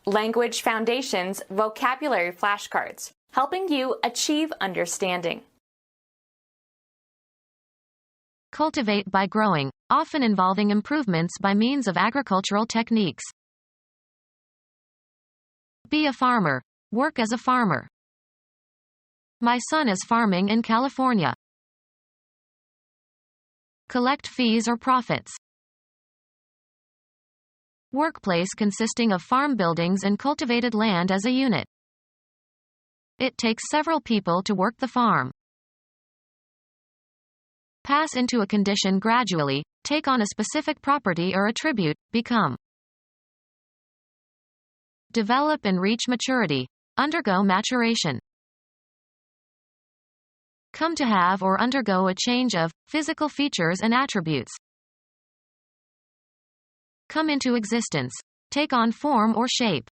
Language Foundations Vocabulary Flashcards, helping you achieve understanding. Cultivate by growing, often involving improvements by means of agricultural techniques. Be a farmer. Work as a farmer. My son is farming in California. Collect fees or profits. Workplace consisting of farm buildings and cultivated land as a unit. It takes several people to work the farm. Pass into a condition gradually, take on a specific property or attribute, become. Develop and reach maturity. Undergo maturation. Come to have or undergo a change of physical features and attributes. Come into existence. Take on form or shape.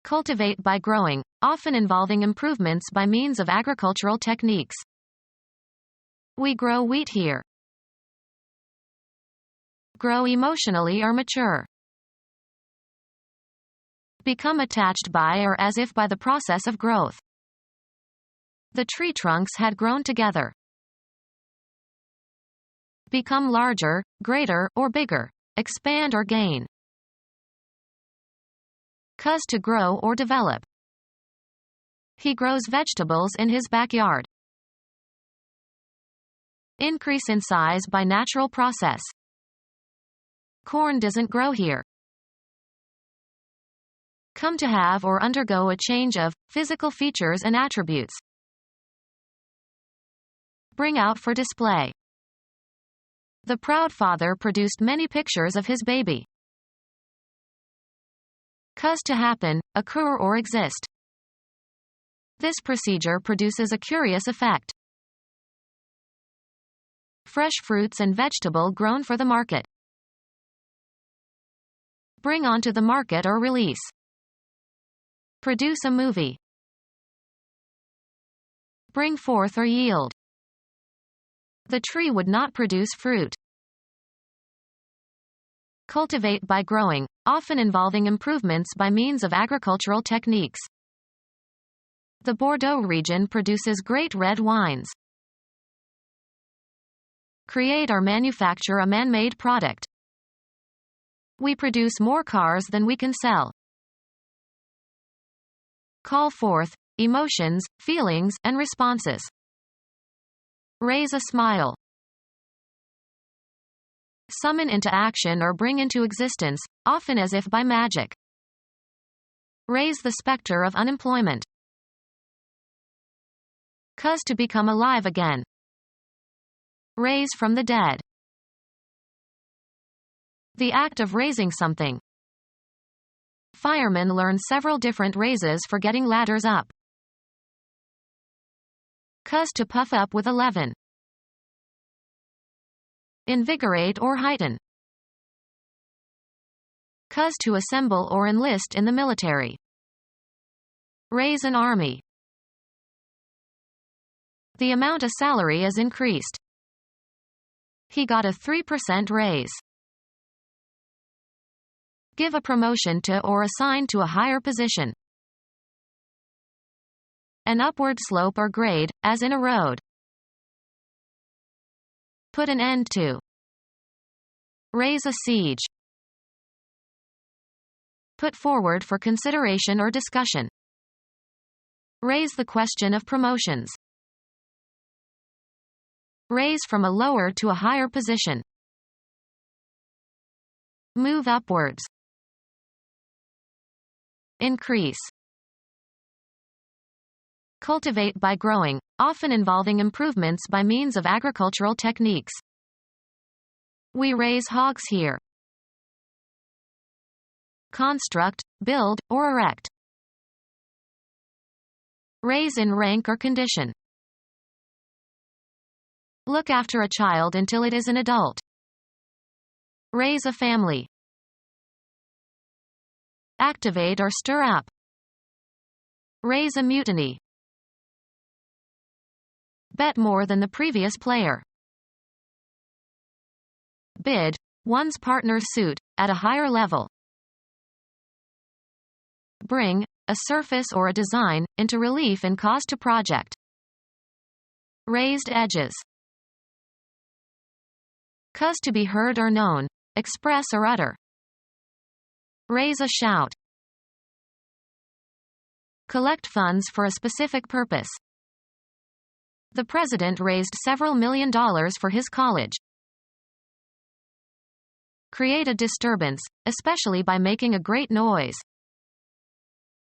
Cultivate by growing, often involving improvements by means of agricultural techniques. We grow wheat here. Grow emotionally or mature. Become attached by or as if by the process of growth. The tree trunks had grown together. Become larger, greater, or bigger. Expand or gain. Cause to grow or develop. He grows vegetables in his backyard. Increase in size by natural process. Corn doesn't grow here. Come to have or undergo a change of physical features and attributes. Bring out for display. The proud father produced many pictures of his baby. Cause to happen, occur or exist. This procedure produces a curious effect. Fresh fruits and vegetable grown for the market. Bring onto the market or release. Produce a movie. Bring forth or yield. The tree would not produce fruit. Cultivate by growing, often involving improvements by means of agricultural techniques. The Bordeaux region produces great red wines. Create or manufacture a man-made product. We produce more cars than we can sell. Call forth emotions, feelings, and responses. Raise a smile. Summon into action or bring into existence, often as if by magic. Raise the specter of unemployment. Cause to become alive again. Raise from the dead. The act of raising something. Firemen learn several different raises for getting ladders up. Cause to puff up with a leaven. Invigorate or heighten. Cause to assemble or enlist in the military. Raise an army. The amount of salary is increased. He got a 3% raise. Give a promotion to or assign to a higher position. An upward slope or grade, as in a road. Put an end to. Raise a siege. Put forward for consideration or discussion. Raise the question of promotions. Raise from a lower to a higher position. Move upwards. Increase. Cultivate by growing, often involving improvements by means of agricultural techniques. We raise hogs here. Construct, build, or erect. Raise in rank or condition. Look after a child until it is an adult. Raise a family. Activate or stir up. Raise a mutiny. Bet more than the previous player. Bid, one's partner's suit, at a higher level. bring, a surface or a design, into relief and cause to project. Raised edges. Cause to be heard or known, express or utter. Raise a shout. Collect funds for a specific purpose. The president raised several $million for his college. Create a disturbance, especially by making a great noise.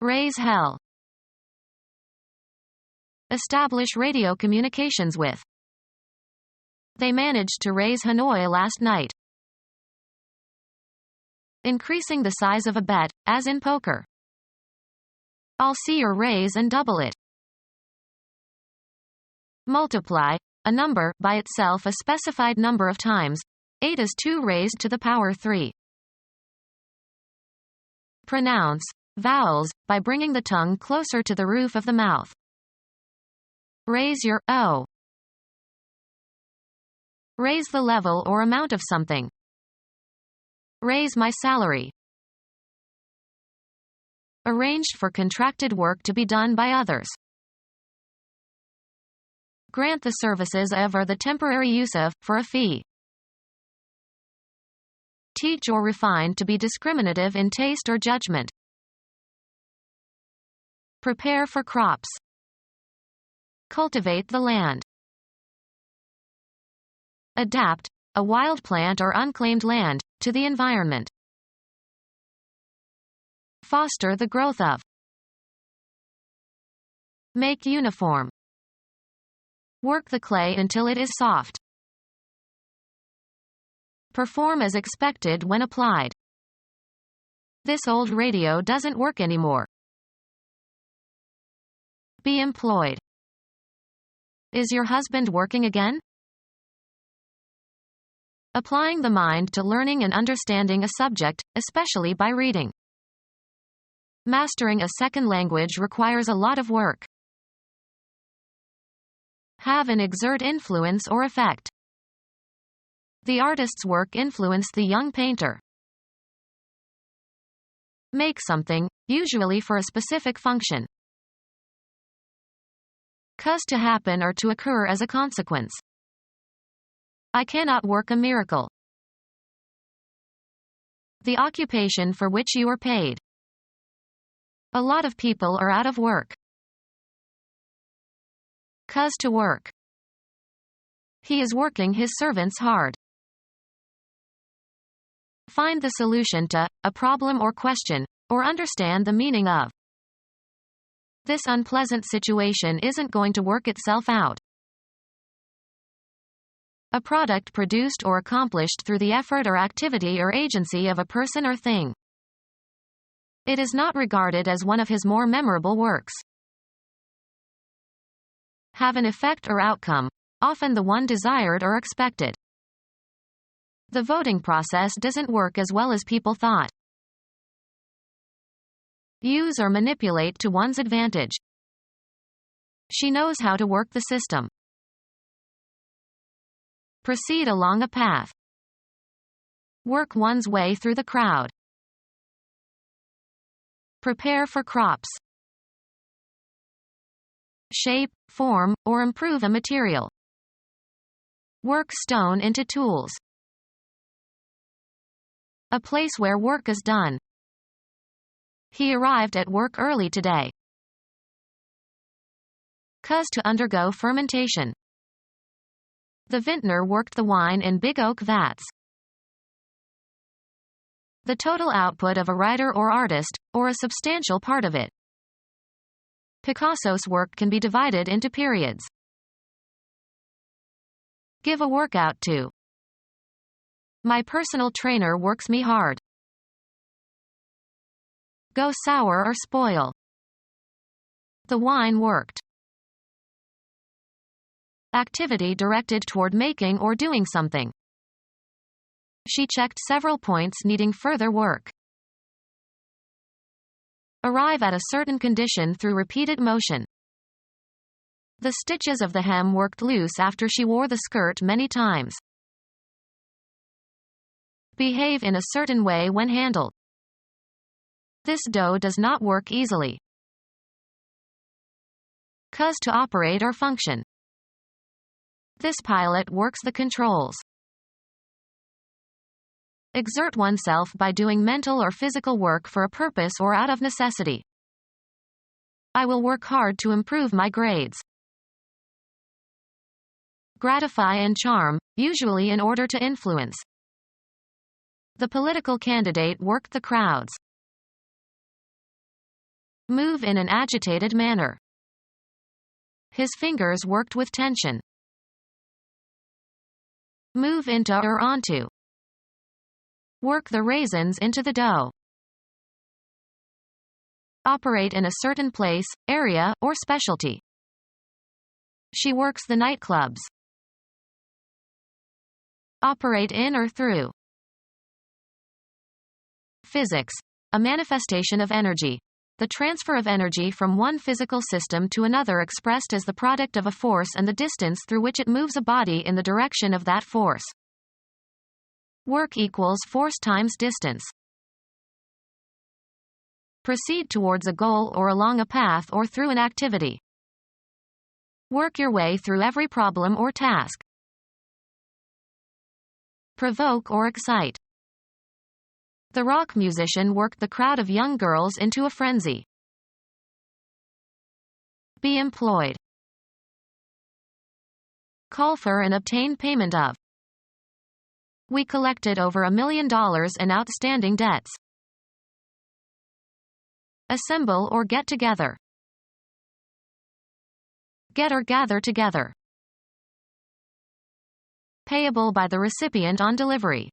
Raise hell. Establish radio communications with. They managed to raise Hanoi last night. Increasing the size of a bet, as in poker. I'll see your raise and double it. Multiply, a number, by itself a specified number of times. 8 is 2 raised to the power 3. Pronounce, vowels, by bringing the tongue closer to the roof of the mouth. Raise your O. Raise the level or amount of something. Raise my salary. Arranged for contracted work to be done by others. Grant the services of or the temporary use of, for a fee. Teach or refine to be discriminative in taste or judgment. Prepare for crops. Cultivate the land. Adapt, a wild plant or unclaimed land, to the environment. Foster the growth of. Make uniform. Work the clay until it is soft. Perform as expected when applied. This old radio doesn't work anymore. Be employed. Is your husband working again? Applying the mind to learning and understanding a subject, especially by reading. Mastering a second language requires a lot of work. Have and exert influence or effect. The artist's work influenced the young painter. Make something, usually for a specific function. Cause to happen or to occur as a consequence. I cannot work a miracle. The occupation for which you are paid. A lot of people are out of work. Cause to work. He is working his servants hard. Find the solution to a problem or question, or understand the meaning of. This unpleasant situation isn't going to work itself out. A product produced or accomplished through the effort or activity or agency of a person or thing. It is not regarded as one of his more memorable works. Have an effect or outcome, often the one desired or expected. The voting process doesn't work as well as people thought. Use or manipulate to one's advantage. She knows how to work the system. Proceed along a path. Work one's way through the crowd. Prepare for crops. Shape, form, or improve a material. Work stone into tools. A place where work is done. He arrived at work early today. Cause to undergo fermentation. The vintner worked the wine in big oak vats. The total output of a writer or artist, or a substantial part of it. Picasso's work can be divided into periods. Give a workout to. My personal trainer works me hard. Go sour or spoil. The wine worked. Activity directed toward making or doing something. She checked several points needing further work. Arrive at a certain condition through repeated motion. The stitches of the hem worked loose after she wore the skirt many times. Behave in a certain way when handled. This dough does not work easily. Cause to operate or function. This pilot works the controls. Exert oneself by doing mental or physical work for a purpose or out of necessity. I will work hard to improve my grades. Gratify and charm, usually in order to influence. The political candidate worked the crowds. Move in an agitated manner. His fingers worked with tension. Move into or onto. Work the raisins into the dough. Operate in a certain place, area, or specialty. She works the nightclubs. Operate in or through. Physics. A manifestation of energy. The transfer of energy from one physical system to another expressed as the product of a force and the distance through which it moves a body in the direction of that force. Work equals force times distance. Proceed towards a goal or along a path or through an activity. Work your way through every problem or task. Provoke or excite. The rock musician worked the crowd of young girls into a frenzy. Be employed. Call for and obtain payment of. We collected over $1 million in outstanding debts. Assemble or get together. Get or gather together. Payable by the recipient on delivery.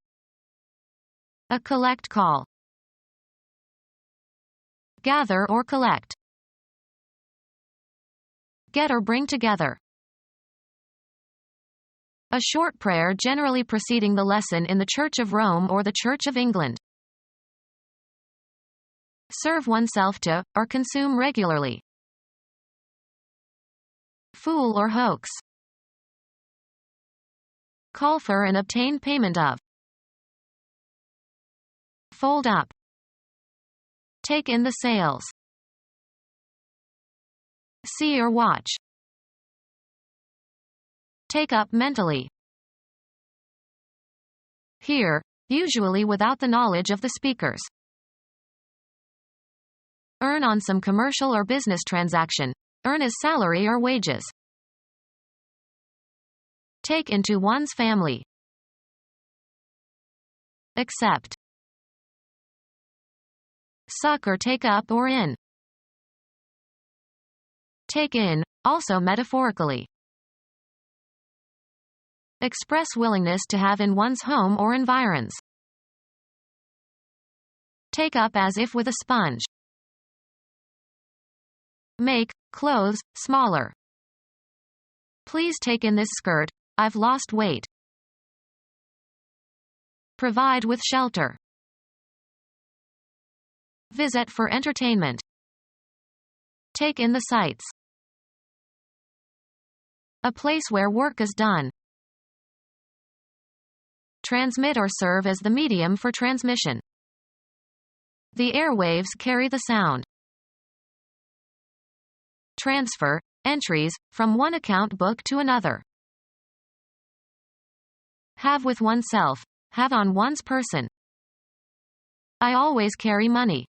A collect call. Gather or collect. Get or bring together. A short prayer generally preceding the lesson in the Church of Rome or the Church of England. Serve oneself to, or consume regularly. Fool or hoax. Call for and obtain payment of. Fold up. Take in the sails. See or watch. Take up mentally. Hear, usually without the knowledge of the speakers. Earn on some commercial or business transaction. Earn as salary or wages. Take into one's family. Accept. Suck or take up or in. Take in, also metaphorically. Express willingness to have in one's home or environs. Take up as if with a sponge. Make clothes smaller. Please take in this skirt, I've lost weight. Provide with shelter. Visit for entertainment. Take in the sights. A place where work is done. Transmit or serve as the medium for transmission. The airwaves carry the sound. Transfer, entries, from one account book to another. Have with oneself, have on one's person. I always carry money.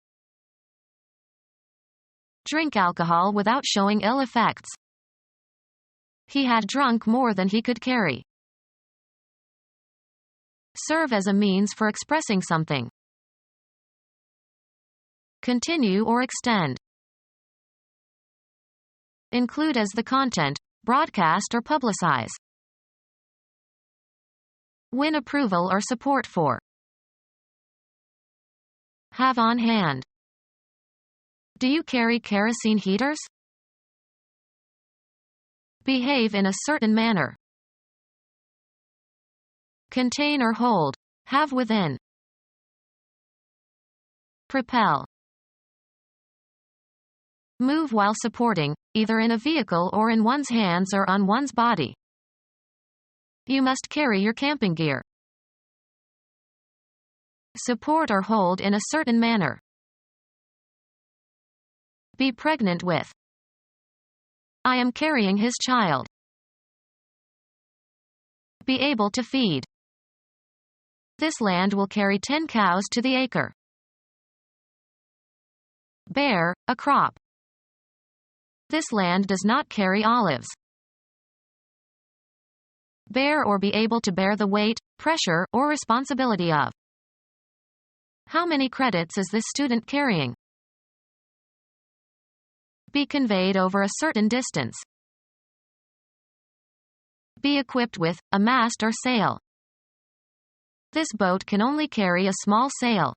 Drink alcohol without showing ill effects. He had drunk more than he could carry. Serve as a means for expressing something. Continue or extend. Include as the content, broadcast or publicize. Win approval or support for. Have on hand. Do you carry kerosene heaters? Behave in a certain manner. Contain or hold, have within. Propel. Move while supporting, either in a vehicle or in one's hands or on one's body. You must carry your camping gear. Support or hold in a certain manner. Be pregnant with. I am carrying his child. Be able to feed. This land will carry 10 cows to the acre. Bear, a crop. This land does not carry olives. Bear or be able to bear the weight, pressure, or responsibility of. How many credits is this student carrying? Be conveyed over a certain distance. Be equipped with a mast or sail. This boat can only carry a small sail.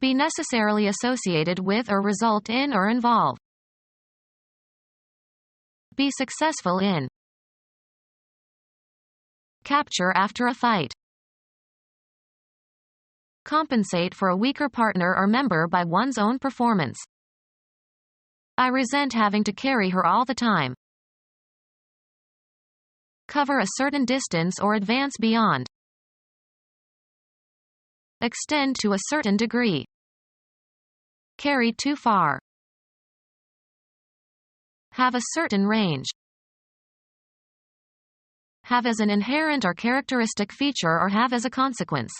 Be necessarily associated with or result in or involve. Be successful in. Capture after a fight. Compensate for a weaker partner or member by one's own performance. I resent having to carry her all the time. Cover a certain distance or advance beyond. Extend to a certain degree. Carry too far. Have a certain range. Have as an inherent or characteristic feature or have as a consequence.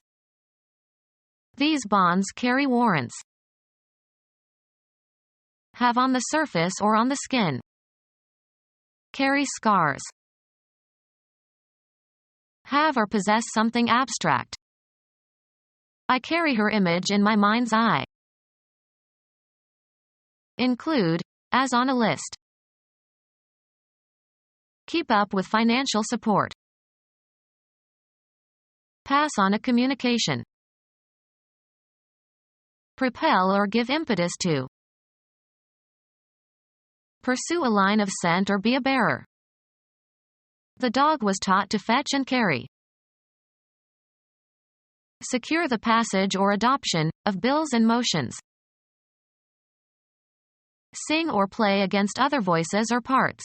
These bonds carry warrants. Have on the surface or on the skin. Carry scars. Have or possess something abstract. I carry her image in my mind's eye. Include, as on a list. Keep up with financial support. Pass on a communication. Propel or give impetus to. Pursue a line of scent or be a bearer. The dog was taught to fetch and carry. Secure the passage or adoption of bills and motions. Sing or play against other voices or parts.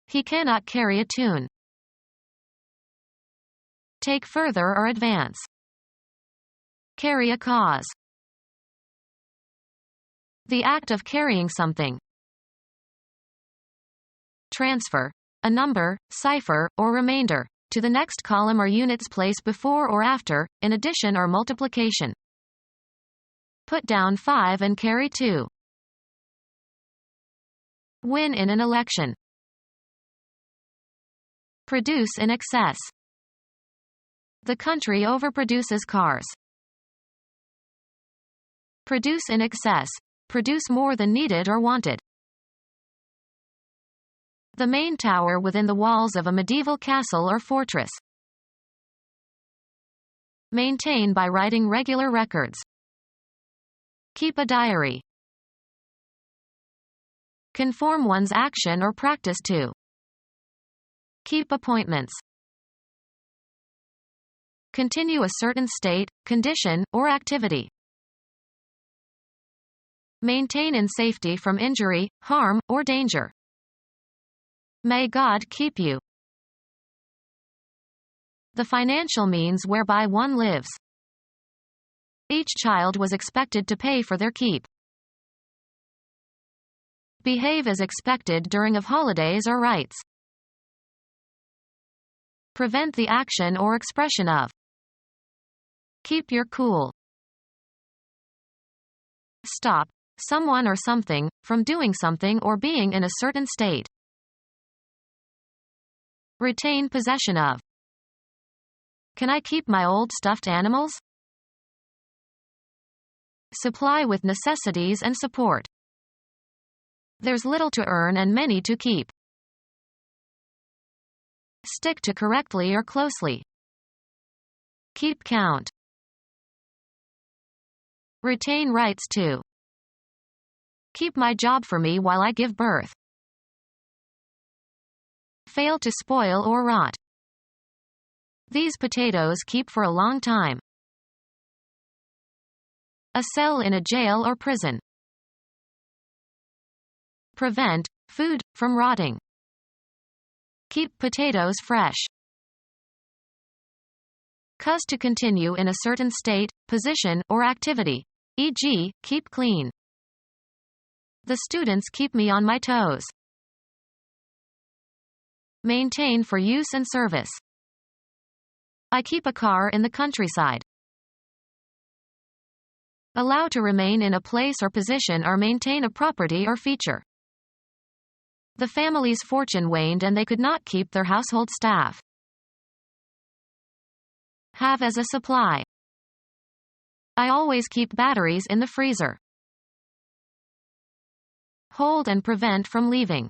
He cannot carry a tune. Take further or advance. Carry a cause. The act of carrying something. Transfer. A number, cipher, or remainder, to the next column or units place before or after, in addition or multiplication. Put down 5 and carry 2. Win in an election. Produce in excess. The country overproduces cars. Produce in excess. Produce more than needed or wanted. The main tower within the walls of a medieval castle or fortress. Maintain by writing regular records. Keep a diary. Conform one's action or practice to. Keep appointments. Continue a certain state, condition, or activity. Maintain in safety from injury, harm, or danger. May God keep you. The financial means whereby one lives. Each child was expected to pay for their keep. Behave as expected during of holidays or rites. Prevent the action or expression of. Keep your cool. Stop someone or something from doing something or being in a certain state. Retain possession of. Can I keep my old stuffed animals? Supply with necessities and support. There's little to earn and many to keep. Stick to correctly or closely. Keep count. Retain rights to. Keep my job for me while I give birth. Fail to spoil or rot. These potatoes keep for a long time. A cell in a jail or prison. Prevent food from rotting. Keep potatoes fresh. Cause to continue in a certain state, position, or activity. e.g., keep clean. The students keep me on my toes. Maintain for use and service. I keep a car in the countryside. Allow to remain in a place or position or maintain a property or feature. The family's fortune waned and they could not keep their household staff. Have as a supply. I always keep batteries in the freezer. Hold and prevent from leaving.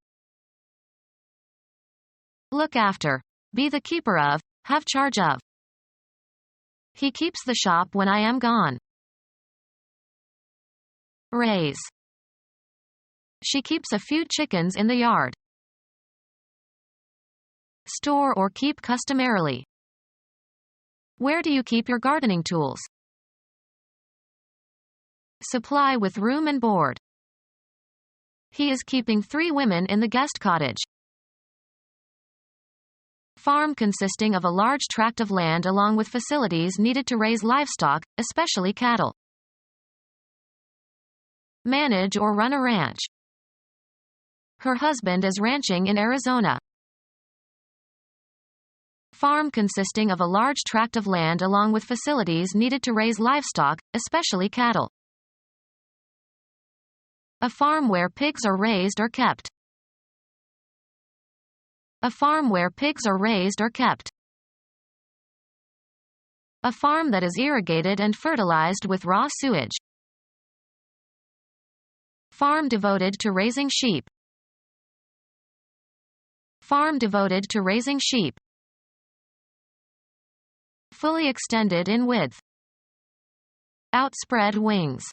Look after. Be the keeper of. Have charge of. He keeps the shop when I am gone. Raise. She keeps a few chickens in the yard. Store or keep customarily. Where do you keep your gardening tools? Supply with room and board. He is keeping 3 women in the guest cottage. Farm consisting of a large tract of land along with facilities needed to raise livestock, especially cattle. Manage or run a ranch. Her husband is ranching in Arizona. Farm consisting of a large tract of land along with facilities needed to raise livestock, especially cattle. A farm where pigs are raised or kept. A farm where pigs are raised or kept. A farm that is irrigated and fertilized with raw sewage. Farm devoted to raising sheep. Farm devoted to raising sheep. Fully extended in width. Outspread wings.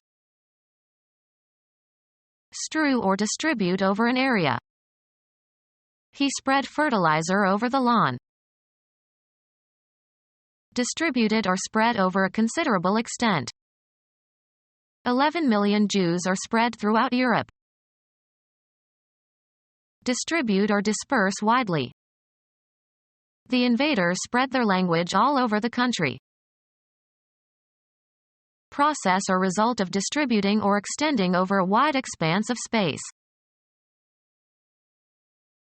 Strew or distribute over an area. He spread fertilizer over the lawn. Distributed or spread over a considerable extent. 11 million Jews are spread throughout Europe. Distribute or disperse widely. The invaders spread their language all over the country. Process or result of distributing or extending over a wide expanse of space.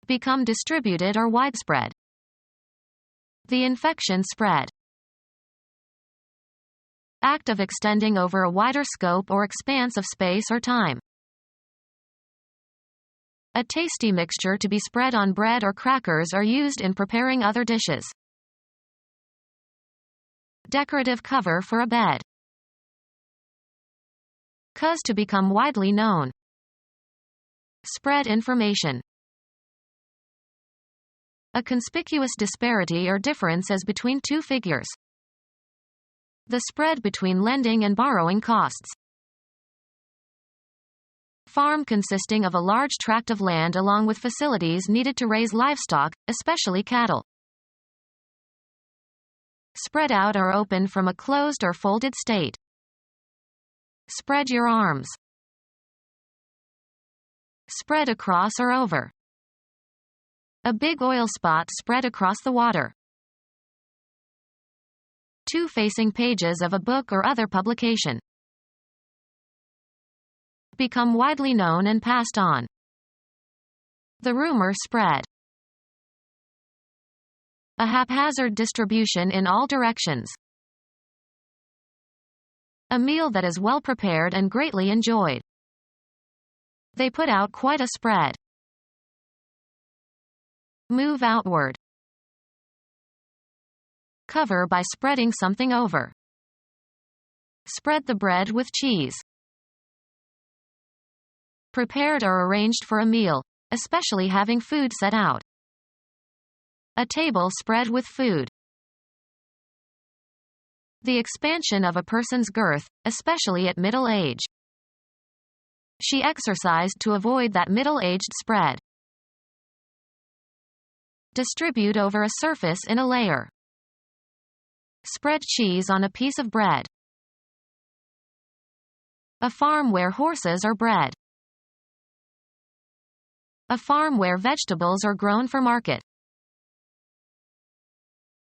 Become distributed or widespread. The infection spread. Act of extending over a wider scope or expanse of space or time. A tasty mixture to be spread on bread or crackers or used in preparing other dishes. Decorative cover for a bed. Cause to become widely known. Spread information. A conspicuous disparity or difference as between 2 figures. The spread between lending and borrowing costs. Farm consisting of a large tract of land along with facilities needed to raise livestock, especially cattle. Spread out or open from a closed or folded state. Spread your arms. Spread across or over. A big oil spot spread across the water. 2 facing pages of a book or other publication. Become widely known and passed on. The rumor spread. A haphazard distribution in all directions. A meal that is well prepared and greatly enjoyed. They put out quite a spread. Move outward. Cover by spreading something over. Spread the bread with cheese. Prepared or arranged for a meal, especially having food set out. A table spread with food. The expansion of a person's girth, especially at middle age. She exercised to avoid that middle-aged spread. Distribute over a surface in a layer. Spread cheese on a piece of bread. A farm where horses are bred. A farm where vegetables are grown for market.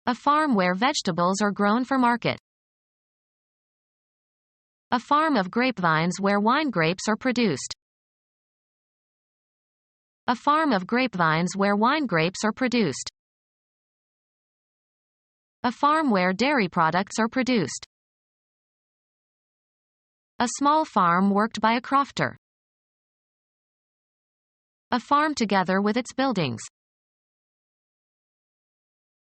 A farm where vegetables are grown for market. A farm of grapevines where wine grapes are produced. A farm of grapevines where wine grapes are produced. A farm where dairy products are produced. A small farm worked by a crofter. A farm together with its buildings.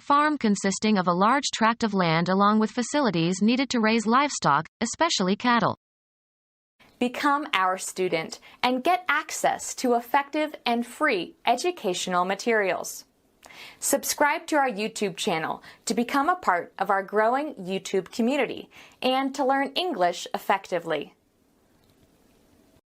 Farm consisting of a large tract of land along with facilities needed to raise livestock, especially cattle. Become our student and get access to effective and free educational materials. Subscribe to our YouTube channel to become a part of our growing YouTube community and to learn English effectively.